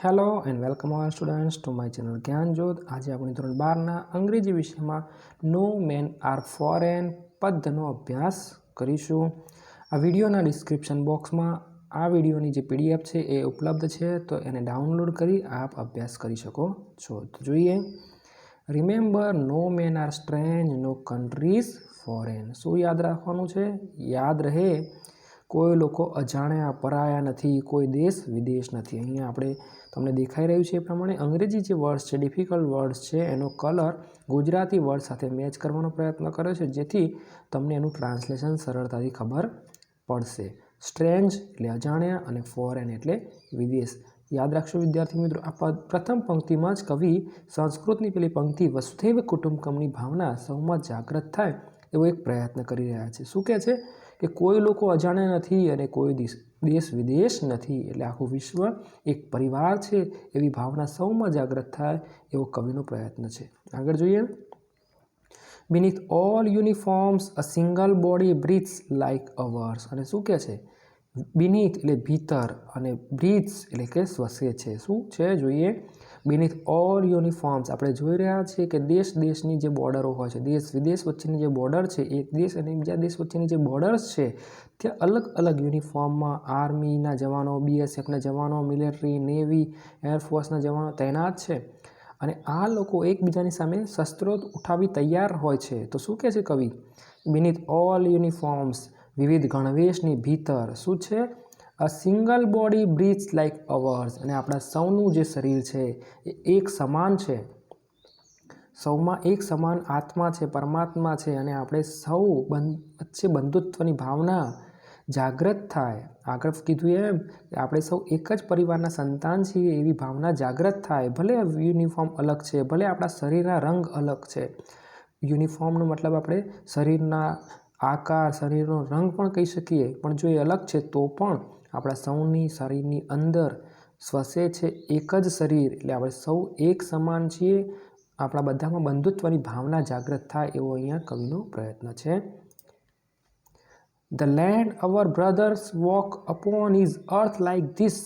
Hello and welcome all students to my channel Gyanjyot. આજે આપણે ધોરણ 12ના અંગ્રેજી વિષયમાં નો મેન આર ફોરેન પદનો અભ્યાસ કરીશું। આ વિડીયોના ડિસ્ક્રિપ્શન બોક્સમાં આ વિડીયોની જે પીડીએફ છે એ ઉપલબ્ધ છે, તો એને ડાઉનલોડ કરી આપ અભ્યાસ કરી શકો છો। તો જોઈએ, remember no man R strange, નો કન્ટ્રીઝ ફોરેન। શું યાદ રાખવાનું છે? યાદ રહે, કોઈ લોકો અજાણ્યા પરાયા નથી, કોઈ દેશ વિદેશ નથી। અહીંયા આપણે તમને દેખાઈ રહ્યું છે એ પ્રમાણે અંગ્રેજી જે વર્ડ્સ છે, ડિફિકલ્ટ વર્ડ્સ છે, એનો કલર ગુજરાતી વર્ડ સાથે મેચ કરવાનો પ્રયત્ન કર્યો છે, જેથી તમને એનું ટ્રાન્સલેશન સરળતાથી ખબર પડશે। સ્ટ્રેન્જ એટલે અજાણ્યા અને ફોરેન એટલે વિદેશ। યાદ રાખશો વિદ્યાર્થી મિત્રો, આ પ્રથમ પંક્તિમાં જ કવિ સંસ્કૃતની પેલી પંક્તિ વસુધૈવ કુટુંબકમની ભાવના સૌમાં જાગૃત થાય એવો એક પ્રયત્ન કરી રહ્યા છે। શું કહે છે કે કોઈ લોકો અજાણ્યા નથી અને કોઈ દેશ વિદેશ નથી, એટલે આખું વિશ્વ એક પરિવાર છે એવી ભાવના સૌમાં જાગૃત થાય એવો કવિનો પ્રયત્ન છે। આગળ જોઈએ, beneath all uniforms a single body breathes like ours। અને શું કહે છે? beneath એટલે ભીતર અને breathes એટલે કે શ્વસે છે। શું છે જોઈએ, beneath all uniforms આપણે જોઈ રહ્યા છીએ કે દેશની જે બોર્ડરો હોય છે, દેશ વિદેશ વચ્ચેની જે બોર્ડર છે, એક દેશ અને બીજા દેશ વચ્ચેની જે બોર્ડર્સ છે, ત્યાં અલગ અલગ યુનિફોર્મમાં આર્મીના જવાનો, બીએસએફના જવાનો, મિલિટરી, નેવી, એરફોર્સના જવાનો તૈનાત છે અને આ લોકો એકબીજાની સામે શસ્ત્રો ઉઠાવી તૈયાર હોય છે। તો શું કહે છે કવિ? beneath all uniforms વિવિધ ગણવેશની ભીતર શું છે? a single body breathes like ours। અને આપણા સૌનું જે શરીર છે એ એક સમાન છે, સૌમાં એક સમાન આત્મા છે, પરમાત્મા છે, અને આપણે સૌ વચ્ચે બંધુત્વની ભાવના જાગૃત થાય। આગળ કીધું એમ કે આપણે સૌ એક જ પરિવારના સંતાન છીએ એવી ભાવના જાગૃત થાય। ભલે યુનિફોર્મ અલગ છે, ભલે આપણા શરીરના રંગ અલગ છે, યુનિફોર્મનો મતલબ આપણે શરીરના આકાર, શરીરનો રંગ પણ કહી શકીએ, પણ જો એ અલગ છે તો પણ આપણા સૌની શરીરની અંદર શ્વસે છે એક જ શરીર, એટલે આપણે સૌ એક સમાન છીએ। આપણા બધામાં બંધુત્વની ભાવના જાગૃત થાય એવો અહીંયા કવિનો પ્રયત્ન છે। The land our brothers walk upon is earth like this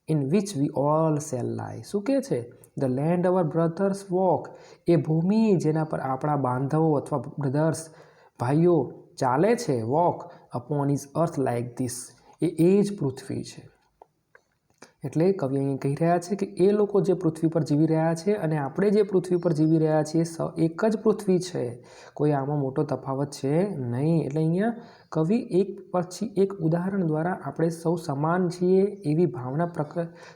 in which we all shall lie। શું કહે છે? The land our brothers walk, એ ભૂમિ જેના પર આપણા બાંધવો અથવા બ્રધર્સ ભાઈઓ ચાલે છે, walk upon is earth like this, એ જ પૃથ્વી છે। એટલે કવિ અહીં કહી રહ્યા છે કે એ લોકો જે પૃથ્વી પર જીવી રહ્યા છે અને આપણે જે પૃથ્વી પર જીવી રહ્યા છીએ એક જ પૃથ્વી છે, કોઈ આમાં મોટો તફાવત છે નહીં। એટલે અહીંયા કવિ એક પછી એક ઉદાહરણ દ્વારા આપણે સૌ સમાન છીએ એવી ભાવના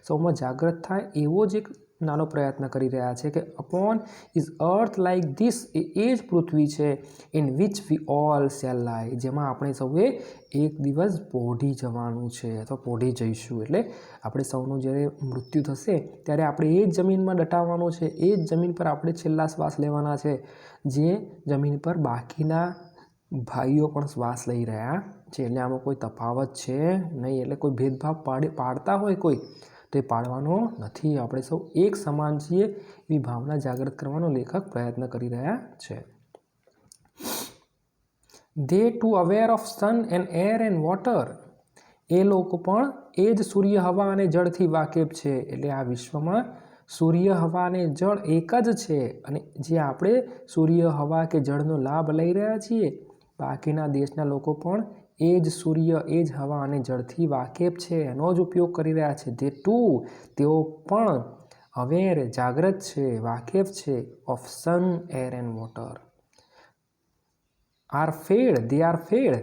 સૌમાં જાગૃત થાય એવો જ એક નાનો પ્રયત્ન કરી રહ્યા છે કે upon is earth like this, એ જ પૃથ્વી છે, in which we all shall lie, જેમાં આપણે સૌએ એક દિવસ પોઢી જવાનું છે અથવા પોઢી જઈશું। એટલે આપણે સૌનું જ્યારે મૃત્યુ થશે ત્યારે આપણે એ જ જમીનમાં દટાવવાનું છે, એ જ જમીન પર આપણે છેલ્લા શ્વાસ લેવાના છે, જે જમીન પર બાકીના ભાઈઓ પણ શ્વાસ લઈ રહ્યા છે। એટલે આમાં કોઈ તફાવત છે નહીં, એટલે કોઈ ભેદભાવ પાડતા હોય કોઈ તો એ પાડવાનો નથી, આપણે સૌ એક સમાન છીએ એવી ભાવના જાગૃત કરવાનો લેખક પ્રયત્ન કરી રહ્યા છે। They too aware of sun and air and water, એ લોકો પણ એ જ સૂર્ય, હવા અને જળથી વાકેફ છે। એટલે આ વિશ્વમાં સૂર્ય, હવા અને જળ એક જ છે, અને જે આપણે સૂર્ય, હવા કે જળનો લાભ લઈ રહ્યા છીએ, બાકીના દેશના લોકો પણ એ જ સૂર્ય, એ જ હવા અને જળથી વાકેફ છે, એનો જ ઉપયોગ કરી રહ્યા છે। તે ટુ, તેઓ પણ અવેર જાગૃત છે, વાકેફ છે, of sun, air and water, they are fed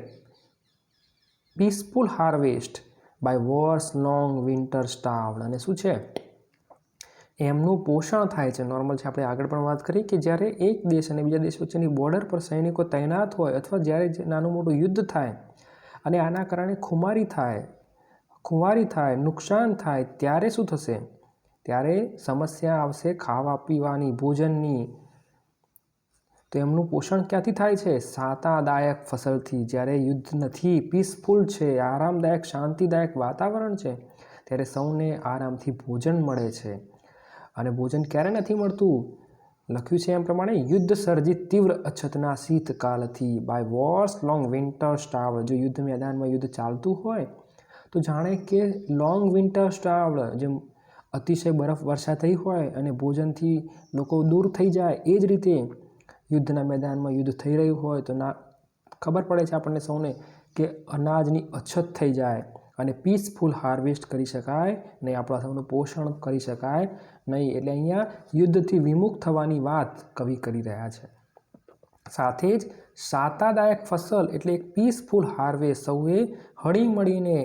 peaceful harvest by wars long winter starved। અને શું છે? એમનું પોષણ થાય છે, નોર્મલ છે, આપણે આગળ પણ વાત કરી કે જ્યારે એક દેશ અને બીજા દેશ વચ્ચેની બોર્ડર પર સૈનિકો તૈનાત હોય અથવા જ્યારે નાનું મોટું યુદ્ધ થાય અને આના કારણે ખુમારી થાય, નુકસાન થાય, ત્યારે શું થશે? ત્યારે સમસ્યા આવશે ખાવા પીવાની, ભોજનની। તો એમનું પોષણ ક્યાંથી થાય છે? સાતાદાયક ફસલથી। જ્યારે યુદ્ધ નથી, પીસફુલ છે, આરામદાયક શાંતિદાયક વાતાવરણ છે, ત્યારે સૌને આરામથી ભોજન મળે છે। અને ભોજન ક્યારે નથી મળતું? લખ્યું છે એમ પ્રમાણે, યુદ્ધ સર્જિત તીવ્ર અછતના શીતકાલથી, બાય વોર્સ લોંગ વિન્ટર સ્ટાર્વ્ડ, જો યુદ્ધ મેદાનમાં યુદ્ધ ચાલતું હોય તો જાણે કે લોંગ વિન્ટર સ્ટાર્વ્ડ, જે અતિશય બરફ વર્ષા થઈ હોય અને ભોજનથી લોકો દૂર થઈ જાય, એ જ રીતે યુદ્ધના મેદાનમાં યુદ્ધ થઈ રહ્યું હોય તો ખબર પડે છે આપણને સૌને કે અનાજની અછત થઈ જાય અને પીસફુલ હાર્વેસ્ટ કરી શકાય નહીં, આપણા સૌનું પોષણ કરી શકાય નહીં. એટલે અહીંયા યુદ્ધથી વિમુખ થવાની વાત કવિ કરી રહ્યા છે. સાથે જ સાતાદાયક ફસલ એટલે એક પીસફુલ હાર્વેસ્ટ, સૌએ હળી મળીને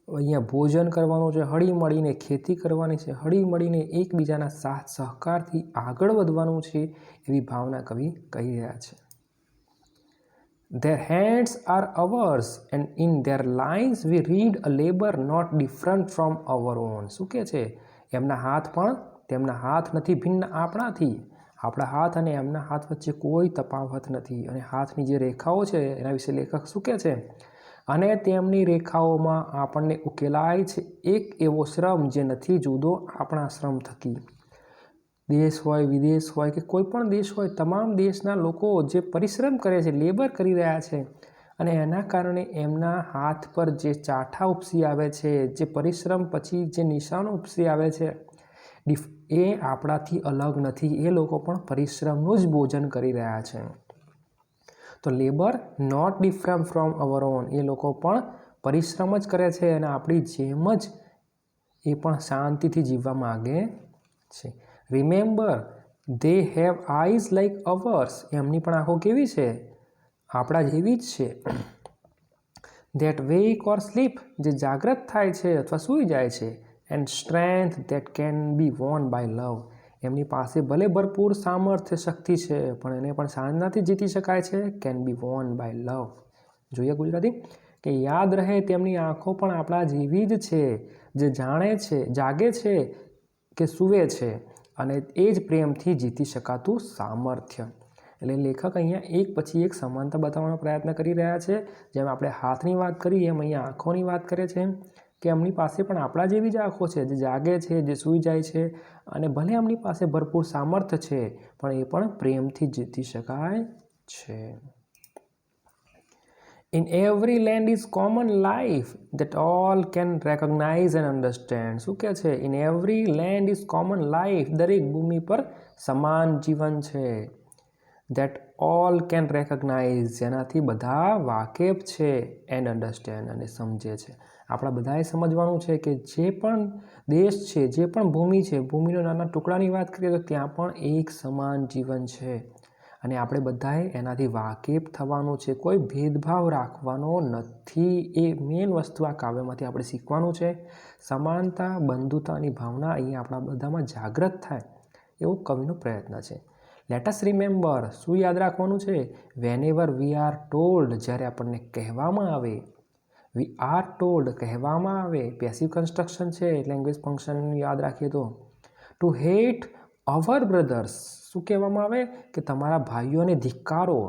અહીંયા ભોજન કરવાનું છે, હળી મળીને ખેતી કરવાની છે, હળી મળીને એકબીજાના સાથ સહકારથી આગળ વધવાનું છે, એવી ભાવના કવિ કહી રહ્યા છે. Their hands are ours and in their lines we read a labor not different from our own. શું કહે છે? એમના હાથ પણ તેમના હાથ નથી ભિન્ન આપણાથી. આપણા હાથ અને એમના હાથ વચ્ચે કોઈ તફાવત નથી. અને હાથની જે રેખાઓ છે એના વિશે લેખક શું કહે છે? અને તેમની રેખાઓમાં આપણને ઉકેલાય છે એક એવો શ્રમ જે નથી જુદો આપણા શ્રમ થકી. દેશ હોય, વિદેશ હોય કે કોઈ પણ દેશ હોય, તમામ દેશના લોકો જે પરિશ્રમ કરે છે, લેબર કરી રહ્યા છે, અને એના કારણે એમના હાથ પર જે ચાઠા ઉપસી આવે છે, જે પરિશ્રમ પછી જે નિશાનો ઉપસી આવે છે, એ આપણાથી અલગ નથી. એ લોકો પણ પરિશ્રમનું જ ભોજન કરી રહ્યા છે. તો labour not different from our own, એ લોકો પણ પરિશ્રમ જ કરે છે અને આપણી જેમ જ એ પણ શાંતિથી જીવવા માગે છે. Remember they have eyes like hours, એમની પણ આંખો કેવી છે? આપણા જેવી જ છે. ધેટ વેક ઓર સ્લીપ, જે જાગ્રત થાય છે અથવા સૂઈ જાય છે. And strength that can be won by love, એમની પાસે ભલે ભરપૂર સામર્થ્ય શક્તિ છે પણ એને પણ સાધનાથી જીતી શકાય છે. Can be won by love. જોઈએ ગુજરાતી કે યાદ રહે તેમની આંખો પણ આપણા જેવી જ છે, જે જાણે છે, જાગે છે કે સૂવે છે, અને એ જ પ્રેમથી જીતી શકાતું સામર્થ્ય. એટલે લેખક અહીંયા એક પછી એક સમાનતા બતાવવાનો પ્રયત્ન કરી રહ્યા છે. જેમ આપણે હાથની વાત કરી એમ અહીંયા આંખોની વાત કરે છે કે એમની પાસે પણ આપણા જેવી જ આંખો છે, જે જાગે છે, જે સૂઈ જાય છે, અને ભલે એમની પાસે ભરપૂર સામર્થ્ય છે પણ એ પણ પ્રેમથી જીતી શકાય છે. In every land is common life that all can recognize and understand. શું કહે છે? In every land is common life, દરેક ભૂમિ પર સમાન જીવન છે. That all can recognize, જેનાથી બધા વાકેફ છે, and understand, અને સમજે છે. આપણા બધાએ સમજવાનું છે કે જે પણ દેશ છે, જે પણ ભૂમિ છે, ભૂમિના નાના ટુકડાની વાત કરીએ તો ત્યાં પણ એક સમાન જીવન છે, અને આપણે બધાએ એનાથી વાકેફ થવાનું છે. કોઈ ભેદભાવ રાખવાનો નથી. એ મેઇન વસ્તુ આ કાવ્યમાંથી આપણે શીખવાનું છે. સમાનતા, બંધુતાની ભાવના અહીંયા આપણા બધામાં જાગૃત થાય એવો કવિનો પ્રયત્ન છે. લેટ અસ રિમેમ્બર, શું યાદ રાખવાનું છે? વેનેવર વી આર ટોલ્ડ, જ્યારે આપણને કહેવામાં આવે, વી આર ટોલ્ડ કહેવામાં આવે, પેસિવ કન્સ્ટ્રક્શન છે, લેંગ્વેજ ફંક્શન યાદ રાખીએ તો, ટુ હેટ અવર બ્રધર્સ, શું કહેવામાં આવે? કે તમારા ભાઈઓને ધિક્કારો.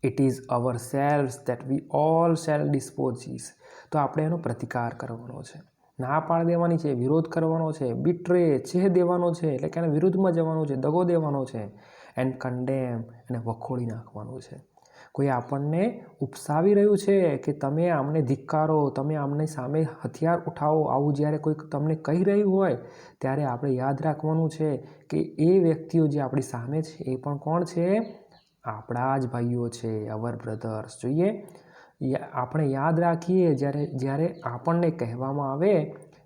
It is ourselves that we all shall dispossess, તો આપણે એનો પ્રતિકાર કરવાનો છે, ના પાડી દેવાની છે, વિરોધ કરવાનો છે, બિટ્રે છેહ દેવાનો છે, એટલે કે એના વિરુદ્ધમાં જવાનું છે, દગો દેવાનો છે. એન્ડ કન્ડેમ, એને વખોડી નાખવાનું છે. કોઈ આપણને ઉપસાવી રહ્યું છે કે તમે આમને ધિક્કારો, તમે આમની સામે હથિયાર ઉઠાવો, આવું જ્યારે કોઈ તમને કહી રહ્યું હોય ત્યારે આપણે યાદ રાખવાનું છે કે એ વ્યક્તિઓ જે આપણી સામે છે એ પણ કોણ છે? આપણા જ ભાઈઓ છે, અવર બ્રધર્સ. જોઈએ આપણે યાદ રાખીએ જ્યારે આપણને કહેવામાં આવે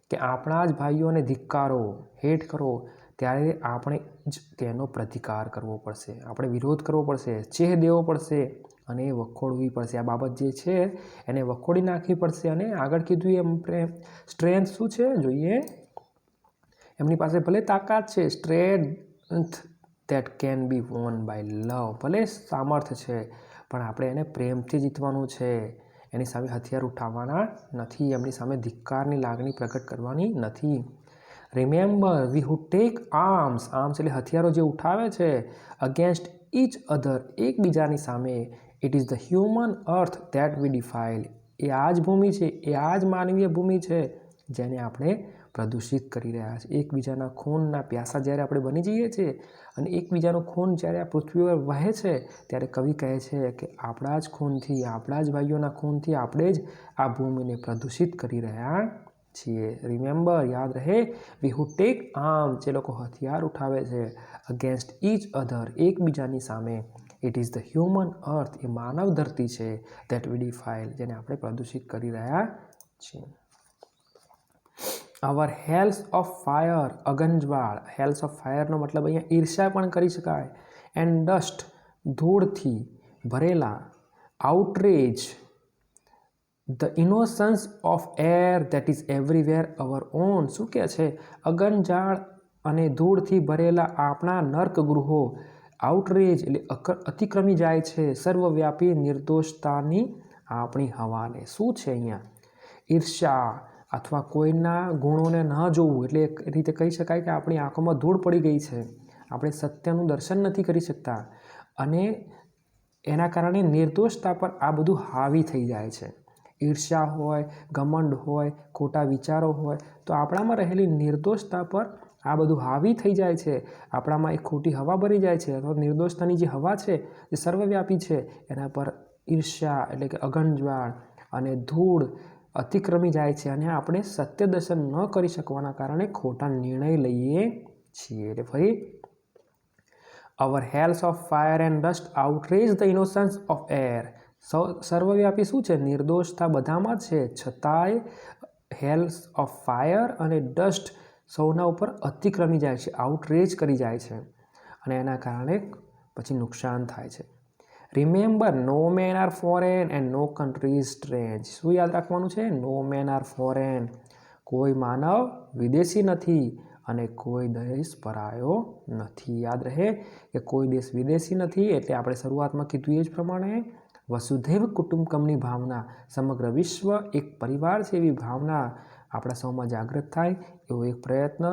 કે આપણા જ ભાઈઓને ધિક્કારો, હેટ કરો, ત્યારે આપણે જ તેનો પ્રતિકાર કરવો પડશે, આપણે વિરોધ કરવો પડશે, ચેહ દેવો પડશે અને વખોડવી પડશે. આ બાબત જે છે એને વખોડી નાખવી પડશે. અને આગળ કીધું એમ સ્ટ્રેન્થ શું છે? જોઈએ એમની પાસે ભલે તાકાત છે, strength that can be won by love, ભલે સામર્થ્ય છે પણ આપણે એને પ્રેમથી જીતવાનું છે. એની સામે હથિયાર ઉઠાવવાના નથી, એમની સામે ધિક્કારની લાગણી પ્રગટ કરવાની નથી. રિમેમ્બર વી હુ ટેક આર્મ્સ, આર્મ્સ એટલે હથિયારો જે ઉઠાવે છે, અગેન્સ્ટ ઇચ અધર, એકબીજાની સામે, it is the human earth that we defile, એ આ જ ભૂમિ છે, એ આ જ માનવીય ભૂમિ છે જેને આપણે પ્રદૂષિત કરી રહ્યા છીએ. એકબીજાના ખૂનના પ્યાસા જ્યારે આપણે બની જઈએ છીએ અને એકબીજાનું ખૂન જ્યારે આ પૃથ્વી પર વહે છે ત્યારે કવિ કહે છે કે આપણા જ ખૂનથી, આપણા જ ભાઈઓના ખૂનથી આપણે જ આ ભૂમિને પ્રદૂષિત કરી રહ્યા છીએ. રિમેમ્બર, યાદ રહે, વી હુ ટેક આર્મ, જે લોકો હથિયાર ઉઠાવે છે, અગેન્સ્ટ ઈચ અધર, એકબીજાની સામે. ઇટ ઇઝ ધ હ્યુમન અર્થ, એ માનવ ધરતી છે, ધેટ વી ડિફાઇલ, જેને આપણે પ્રદૂષિત કરી રહ્યા છીએ. અવર હેલ્સ ઓફ ફાયર, અગનજ્વાળ. હેલ્સ ઓફ ફાયરનો મતલબ અહીંયા ઈર્ષ્યા પણ કરી શકાય. એન્ડ ડસ્ટ, ધૂળથી ભરેલા. આઉટરેજ, the innocence of air that is everywhere hour on. શું કહે છે? અગનજાળ અને ધૂળથી ભરેલા આપણા નર્કગૃહો. આઉટરેજ એટલે અતિક્રમી જાય છે, સર્વવ્યાપી નિર્દોષતાની આપણી હવાને. શું છે અહીંયા? ઈર્ષ્યા અથવા કોઈના ગુણોને ન જોવું, એટલે એક રીતે કહી શકાય કે આપણી આંખોમાં ધૂળ પડી ગઈ છે, આપણે સત્યનું દર્શન નથી કરી શકતા, અને એના કારણે નિર્દોષતા પર આ બધું હાવી થઈ જાય છે. ઈર્ષ્યા હોય, ઘમંડ હોય, ખોટા વિચારો હોય, તો આપણામાં રહેલી નિર્દોષતા પર આ બધું હાવી થઈ જાય છે. આપણામાં એક ખોટી હવા ભરી જાય છે, અથવા નિર્દોષતાની જે હવા છે, જે સર્વવ્યાપી છે, એના પર ઈર્ષ્યા એટલે કે અગનજ્વાળ અને ધૂળ અતિક્રમી જાય છે, અને આપણે સત્ય દર્શન ન કરી શકવાના કારણે ખોટા નિર્ણય લઈએ છીએ. એટલે ફરી, our hells of fire and dust outrage the innocence of air. સર્વવ્યાપી શું છે? નિર્દોષતા બધામાં જ છે, છતાંય હેલ્સ ઓફ ફાયર અને ડસ્ટ સૌના ઉપર અતિક્રમી જાય છે, આઉટરેજ કરી જાય છે, અને એના કારણે પછી નુકસાન થાય છે. Remember, no man are foreign and no country is strange. શું યાદ રાખવાનું છે? નો મેન આર ફોરેન, કોઈ માનવ વિદેશી નથી, અને કોઈ દેશ પરાયો નથી. યાદ રહે કે કોઈ દેશ વિદેશી નથી, એટલે આપણે શરૂઆતમાં કીધું એ જ પ્રમાણે વસુધૈવ કુટુંબકમની ભાવના, સમગ્ર વિશ્વ એક પરિવાર છે એવી ભાવના આપણા સૌમાં જાગૃત થાય એવો એક પ્રયત્ન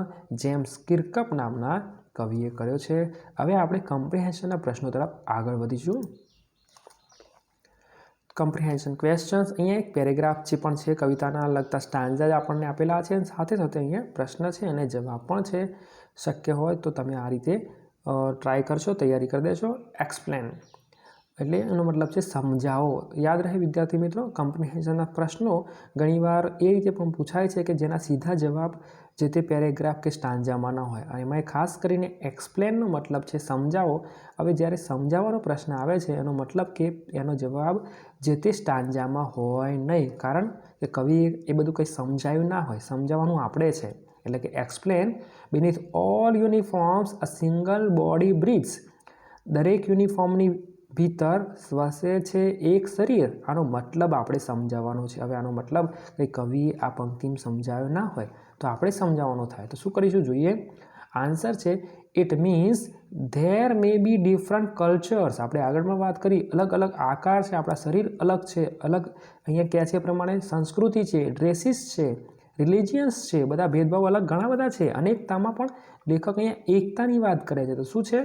જેમ્સ કિર્કપ નામના કવિએ કર્યો છે. હવે આપણે કમ્પ્રિહેન્શનના પ્રશ્નો તરફ આગળ વધીશું. કમ્પ્રિહેન્શન ક્વેશ્ચન્સ, અહીંયા એક પેરેગ્રાફ જે પણ છે, કવિતાના લગતા સ્ટાન્ઝા આપણને આપેલા છે, અને સાથે સાથે અહીંયા પ્રશ્ન છે અને જવાબ પણ છે. શક્ય હોય તો તમે આ રીતે ટ્રાય કરશો, તૈયારી કરી દેશો. એક્સપ્લેન એટલે એનો મતલબ છે સમજાવો. યાદ રહે વિદ્યાર્થી મિત્રો, કમ્પ્રિહેન્શનના પ્રશ્નો ઘણીવાર એ રીતે પણ પૂછાય છે કે જેના સીધા જવાબ જે તે પેરેગ્રાફ કે સ્ટાન્જામાં ન હોય, અને એમાં ખાસ કરીને એક્સપ્લેનનો મતલબ છે સમજાવો. હવે જ્યારે સમજાવવાનો પ્રશ્ન આવે છે, એનો મતલબ કે એનો જવાબ જે તે સ્ટાન્જામાં હોય નહીં, કારણ કે કવિએ એ બધું કંઈ સમજાયું ના હોય, સમજાવવાનું આપણે છે. એટલે કે explain, beneath all uniforms a single body breathes. દરેક યુનિફોર્મની ભીતર શ્વસે છે એક શરીર. આનો મતલબ આપણે સમજાવવાનો છે. હવે આનો મતલબ કે કવિએ આ પંક્તિમાં સમજાવ્યો ના હોય, તો આપણે સમજાવવાનો થાય. તો શું કરીશું જોઈએ? આન્સર છે it means there may be different cultures. આપણે આગળમાં વાત કરી, અલગ અલગ આકાર છે, આપણા શરીર અલગ છે, અલગ અહીંયા કહે છે પ્રમાણે સંસ્કૃતિ છે, ડ્રેસીસ છે, રિલિજિયન્સ છે, બધા ભેદભાવ અલગ ઘણા બધા છે. અનેકતામાં પણ લેખક અહીંયા એકતાની વાત કરે છે. તો શું છે?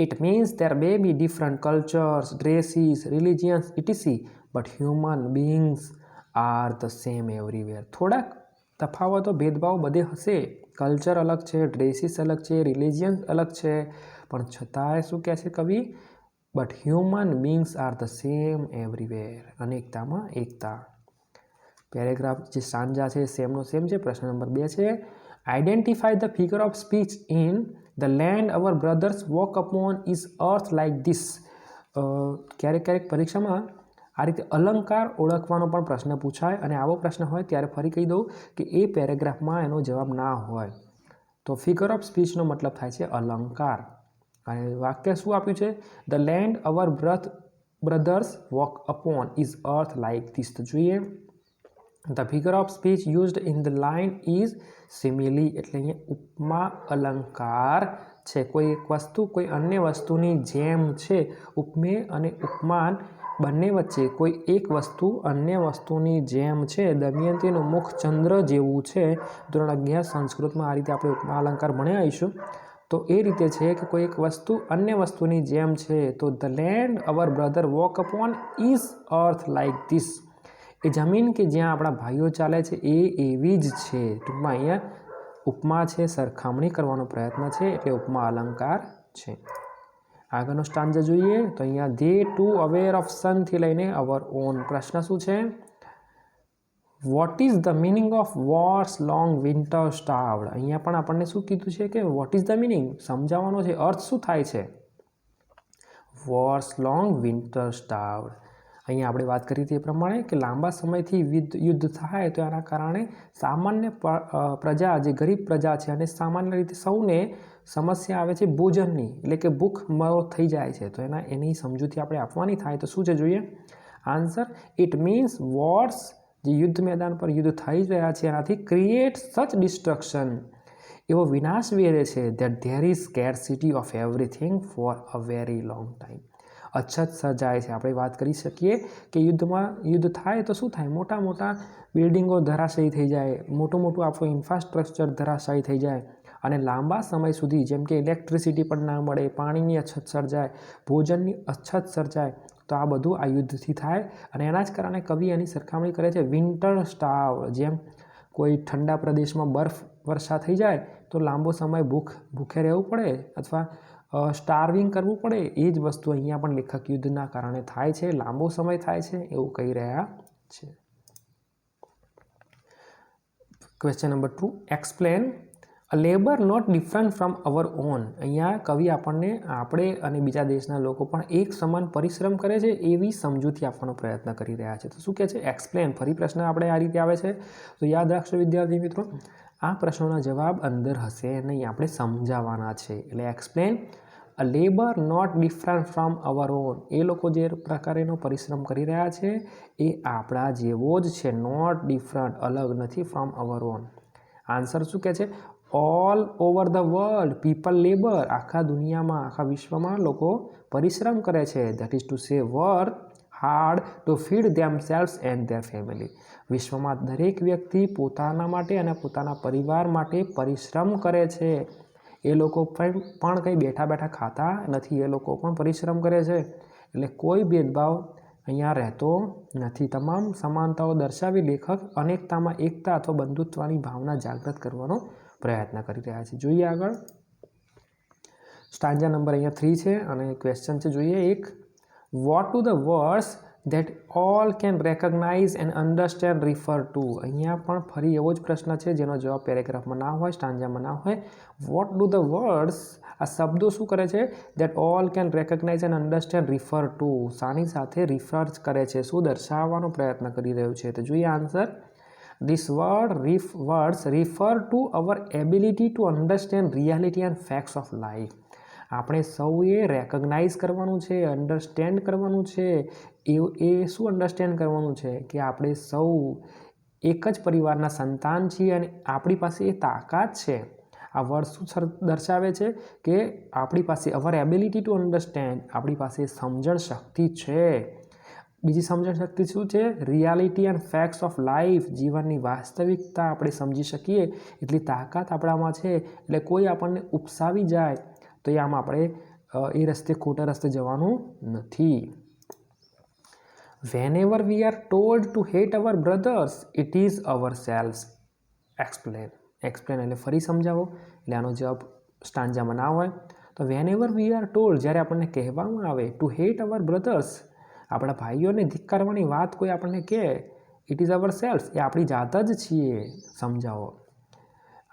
It means there may be different cultures, dresses, religions, etc. But human beings are the same everywhere. થોડાક તફાવતો ભેદભાવ બધે હશે. કલ્ચર અલગ છે, ડ્રેસીસ અલગ છે, રિલિજિયન્સ અલગ છે, પણ છતાંય શું કહે છે કવિ? But human beings are the same everywhere. અનેકતામાં એકતા. પેરેગ્રાફ જે સાંજા છે સેમનો સેમ છે. પ્રશ્ન નંબર 2 છે, identify the figure of speech in the land our brothers walk upon is earth like this. ક્યારેક ક્યારેક પરીક્ષામાં આ રીતે અલંકાર ઓળખવાનો પણ પ્રશ્ન પૂછાય, અને આવો પ્રશ્ન હોય ત્યારે ફરી કહી દઉં કે એ પેરેગ્રાફમાં એનો જવાબ ના હોય. તો ફિગર ઓફ સ્પીચનો મતલબ થાય છે અલંકાર. અને વાક્ય શું આપ્યું છે? The land our brothers walk upon is earth like this. તો જોઈએ, the figure of speech used in the line is simile. એટલે અહીંયા ઉપમા અલંકાર છે. કોઈ એક વસ્તુ કોઈ અન્ય વસ્તુની જેમ છે. ઉપમેય અને ઉપમાન બંને વચ્ચે કોઈ એક વસ્તુ અન્ય વસ્તુની જેમ છે. દમયંતીનું મુખ ચંદ્ર જેવું છે. ધોરણ 11 સંસ્કૃતમાં આ રીતે આપણે ઉપમા અલંકાર ભણ્યા આવીશું. તો એ રીતે છે કે કોઈ એક વસ્તુ અન્ય વસ્તુની જેમ છે. તો the land our brother walk upon is earth like this. એ જમીન કે જ્યાં આપણા ભાઈઓ ચાલે છે એ એવી જ છે. ટૂંકમાં અહીંયા ઉપમા છે, સરખામણી કરવાનો પ્રયત્ન છે, એટલે ઉપમા અલંકાર છે. આગળનો સ્ટાન્જા જોઈએ તો અહીંયા ધે ટુ અવેર ઓફ સનથી લઈને અવર ઓન. પ્રશ્ન શું છે? What is the meaning of war's long winter starved? અહીંયા પણ આપણને શું કીધું છે કે વોટ ઇઝ ધ મિનિંગ સમજાવવાનો છે, અર્થ શું થાય છે વોર્સ લોંગ વિન્ટર સ્ટાર્વડ? અહીંયા આપણે વાત કરી હતી એ પ્રમાણે કે લાંબા સમયથી યુદ્ધ થાય તો એના કારણે સામાન્ય પ્રજા, જે ગરીબ પ્રજા છે, અને સામાન્ય રીતે સૌને સમસ્યા આવે છે ભોજનની, એટલે કે ભૂખમરો થઈ જાય છે. તો એની સમજૂતી આપણે આપવાની થાય તો શું છે જોઈએ આન્સર. ઇટ મીન્સ વોર્સ, જે યુદ્ધ મેદાન પર યુદ્ધ થઈ રહ્યા છે એનાથી ક્રિએટ સચ ડિસ્ટ્રક્શન, એવો વિનાશ વેરે છે that there is scarcity of everything for a very long time. અછત સર્જાય છે. આપણે વાત કરી શકીએ કે યુદ્ધ થાય તો શું થાય, મોટા મોટા બિલ્ડિંગો ધરાશાયી થઈ જાય, મોટું આપણું ઇન્ફ્રાસ્ટ્રક્ચર ધરાશાયી થઈ જાય, અને લાંબા સમય સુધી જેમ કે ઇલેક્ટ્રિસિટી પણ ના મળે, પાણીની અછત સર્જાય, ભોજનની અછત સર્જાય, તો આ બધું આ યુદ્ધથી થાય. અને એના જ કારણે કવિ એની સરખામણી કરે છે વિન્ટર સ્ટાર્વ. જેમ કોઈ ઠંડા પ્રદેશમાં બરફ વર્ષા થઈ જાય તો લાંબો સમય ભૂખે રહેવું પડે અથવા સ્ટાર્વિંગ કરવું પડે, એ જ વસ્તુ અહીંયા પણ લેખક યુદ્ધના કારણે થાય છે, લાંબો સમય થાય છે એવું કહી રહ્યા છે. Question number 2, explain a labour not different from our own. અહીંયા કવિ આપણને આપણે અને બીજા દેશના લોકો પણ એક સમાન પરિશ્રમ કરે છે એવી સમજૂતી આપવાનો પ્રયત્ન કરી રહ્યા છે. તો શું કહે છે એક્સપ્લેન. ફરી પ્રશ્ન આપણે આ રીતે આવે છે તો યાદ રાખશો વિદ્યાર્થી મિત્રો, આ પ્રશ્નોના જવાબ અંદર હશે નહીં, આપણે સમજાવવાના છે. એટલે explain a labour not different from our own. એ લોકો જે પ્રકારેનો પરિશ્રમ કરી રહ્યા છે એ આપણા જેવો જ છે. નોટ ડિફરન્ટ, અલગ નથી, ફ્રોમ અવર ઓન. આન્સર શું કહે છે, all over the world people labour. આખા દુનિયામાં, આખા વિશ્વમાં લોકો પરિશ્રમ કરે છે. That is to say work hard to feed themselves and their family. વિશ્વમાં દરેક વ્યક્તિ પોતાના માટે અને પોતાના પરિવાર માટે પરિશ્રમ કરે છે. એ લોકો પણ કંઈ બેઠા બેઠા ખાતા નથી, એ લોકો પણ પરિશ્રમ કરે છે. એટલે કોઈ ભેદભાવ અહીંયા રહેતો નથી. તમામ સમાનતાઓ દર્શાવી લેખક અનેકતામાં એકતા અથવા બંધુત્વની ભાવના જાગૃત કરવાનો પ્રયત્ન કરી રહ્યા છે. જોઈએ આગળ, સ્ટાન્જા નંબર અહીંયા 3 છે અને ક્વેશ્ચન છે જોઈએ 1, what to the words that all can recognise and understand refer to. અહીંયા પણ ફરી એવો જ પ્રશ્ન છે જેનો જવાબ પેરેગ્રાફમાં ના હોય, સ્ટાન્જામાં ના હોય. વોટ ડુ ધ વર્ડ્સ, આ શબ્દો શું કરે છે, that all can recognise and understand refer to, શાની સાથે રિફર કરે છે, શું દર્શાવવાનો પ્રયત્ન કરી રહ્યું છે. તો જોઈએ answer. These words refer to our ability to understand reality and facts of life. આપણે સૌએ રેકગ્નાઇઝ કરવાનું છે, અન્ડરસ્ટેન્ડ કરવાનું છે. એ શું અન્ડરસ્ટેન્ડ કરવાનું છે કે આપણે સૌ એક જ પરિવારના સંતાન છીએ અને આપણી પાસે એ તાકાત છે. આ વર્ડ શું દર્શાવે છે કે આપણી પાસે અવર એબિલિટી ટુ અન્ડરસ્ટેન્ડ, આપણી પાસે સમજણ શક્તિ છે. બીજી સમજણ શક્તિ શું છે, reality and facts of life, જીવનની વાસ્તવિકતા આપણે સમજી શકીએ એટલી તાકાત આપણામાં છે. એટલે કોઈ આપણને ઉપસાવી જાય તો એ આમ આપણે એ રસ્તે, ખોટા રસ્તે જવાનું નથી. Whenever we are told to hate our brothers, it is ourselves. Explain. Explain એટલે ફરી સમજાવો. એટલે આનો જવાબ સ્ટાન્જામાં ના હોય. તો whenever we are told, જ્યારે આપણને કહેવામાં આવે to hate our brothers, આપણા ભાઈઓને ધિક્કારવાની વાત કોઈ આપણને કહે, ઇટ ઇઝ ourselves, એ આપણી જાત જ છીએ. સમજાવો.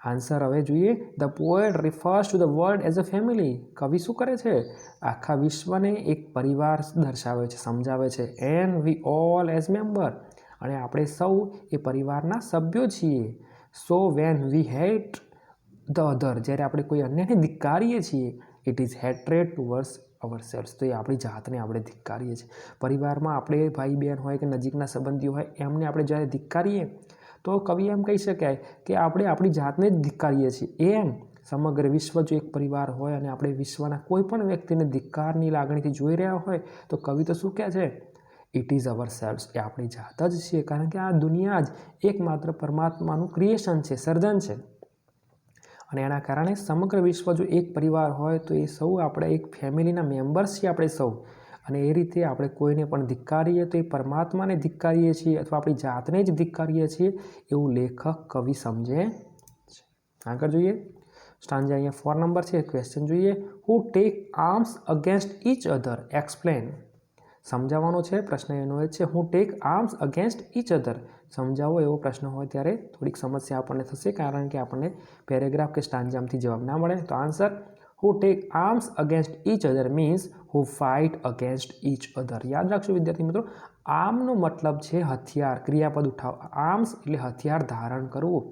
આન્સર હવે જોઈએ. The poet refers to the world as a family. કવિ શું કરે છે, આખા વિશ્વને એક પરિવાર દર્શાવે છે, સમજાવે છે. And we all as member, અને આપણે સૌ એ પરિવારના સભ્યો છીએ. So when we hate the other, જ્યારે આપણે કોઈ અન્યને ધિક્કારીએ છીએ, it is hatred towards ourselves, તો એ આપણી જાતને આપણે ધિક્કારીએ છીએ. પરિવારમાં આપણે ભાઈ બહેન હોય કે નજીકના સંબંધીઓ હોય એમને આપણે જ્યારે ધિક્કારીએ તો કવિ એમ કહી શકાય કે આપણે આપણી જાતને જ ધિક્કારીએ છીએ. એમ સમગ્ર વિશ્વ જો એક પરિવાર હોય અને આપણે વિશ્વના કોઈ પણ વ્યક્તિને ધિક્કારની લાગણીથી જોઈ રહ્યા હોય તો કવિ તો શું કહે છે, ઇટ ઇઝ અવરસેલ્વ્સ, એ આપણી જાત જ છીએ. કારણ કે આ દુનિયા જ એકમાત્ર પરમાત્માનું ક્રિએશન છે, સર્જન છે. અને એના કારણે સમગ્ર વિશ્વ જો એક પરિવાર હોય તો એ સૌ આપણે એક ફેમિલીના મેમ્બર્સ છીએ આપણે સૌ. અને એ રીતે આપણે કોઈને પણ ધિક્કારીએ તો એ પરમાત્માને ધિક્કારીએ છીએ અથવા આપણી જાતને જ ધિક્કારીએ છીએ એવું લેખક કવિ સમજે છે. આગળ જોઈએ, સ્ટાન્જા અહીંયા 4 નંબર છે. ક્વેશ્ચન જોઈએ. Who take arms against each other, explain. સમજાવવાનો છે. પ્રશ્ન એનો એ છે, who take arms against each other, સમજાવો એવો પ્રશ્ન હોય ત્યારે થોડીક સમસ્યા આપણને થશે, કારણ કે આપણને પેરેગ્રાફ કે સ્ટાન્જામાંથી જવાબ ના મળે. તો answer who take arms against each other means who fight against each other. યાદ રાખજો વિદ્યાર્થી મિત્રો, આર્મનો મતલબ છે હથિયાર, ક્રિયાપદ ઉઠાવ. આર્મ્સ એટલે હથિયાર ધારણ કરવું.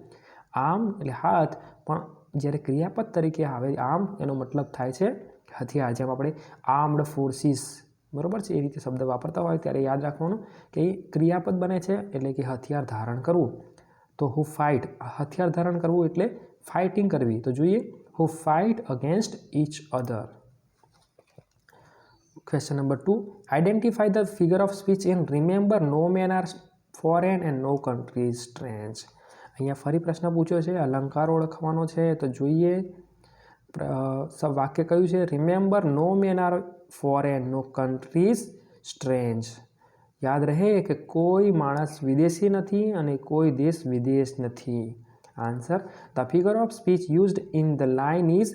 આર્મ એટલે હાથ, પણ જ્યારે ક્રિયાપદ તરીકે આવે આર્મ એનો મતલબ થાય છે હથિયાર. જેમ આપણે આર્મ્ડ ફોર્સિસ, બરાબર છે, એ રીતે શબ્દ વાપરતા હોય ત્યારે યાદ રાખવાનું કે ક્રિયાપદ બને છે એટલે કે હથિયાર ધારણ કરવું. તો હુ ફાઇટ, હથિયાર ધારણ કરવું એટલે ફાઇટિંગ કરવી. તો જોઈએ who fight against each other. Question number 2. Identify the figure of speech in remember no man are foreign and no country is strange. અહીંયા ફરી પ્રશ્ન પૂછ્યો છે, અલંકાર ઓળખવાનો છે. તો જોઈએ વાક્ય કયું છે? Remember no man are foreign no countries strange. યાદ રહે કે કોઈ માણસ વિદેશી નથી અને કોઈ દેશ વિદેશ નથી. Answer the figure of speech used in the line is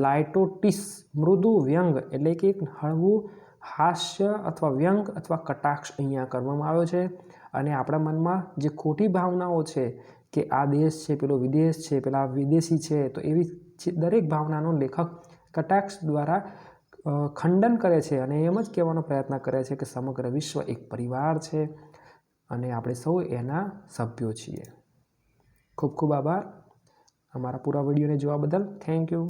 litotes. મૃદુ વ્યંગ એટલે કે હળવું હાસ્ય અથવા વ્યંગ અથવા કટાક્ષ અહીંયા કરવામાં આવ્યો છે. અને આપણા મનમાં જે ખોટી ભાવનાઓ છે કે આ દેશ છે, પેલો વિદેશ છે, પેલા વિદેશી છે, તો એવી દરેક ભાવનાનો લેખક કટાક્ષ દ્વારા ખંડન કરે છે અને એમ જ કહેવાનો પ્રયત્ન કરે છે કે સમગ્ર વિશ્વ એક પરિવાર છે અને આપણે સૌ એના સભ્યો છીએ. ખૂબ ખૂબ આભાર અમારા પૂરા વિડીયોને જોવા બદલ. Thank you.